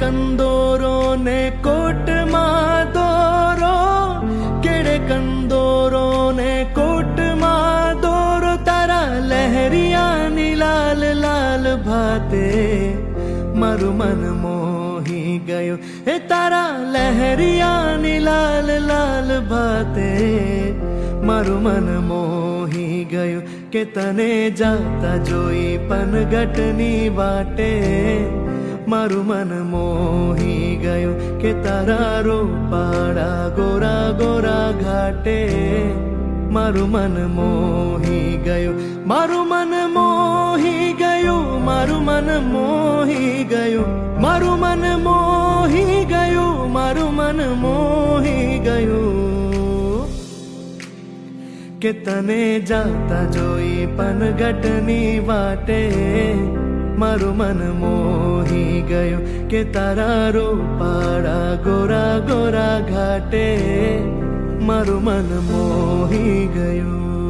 કંદોરો ને કોટમાં દોરો, કેડે કંદોરો ને કોટમાં દોરો, તારા લહેરિયાની લાલ લાલ ભાતે મારું મન મોહી ગયું, એ તારા લહેરિયાની લાલ લાલ ભાતે મારું મન મોહી ગયું, કે તને જાતા જોઈ પનગટની વાટે મારું મન મોહી ગયું, કે તારા રૂપાળા ગોરા ગોરા ઘાટે મારું મન મોહી ગયું, મારું મન મોહી ગયું, મારું મન મોહી ગયું, મારું મન મોહી ગયું, મારું મન મોહી ગયું, કે તને જાતા જોઈ પનગટની વાટે મારું મન મોહી ગયું, કે તારા રૂપાળા ગોરા ગોરા ઘાટે મારું મન મોહી ગયું.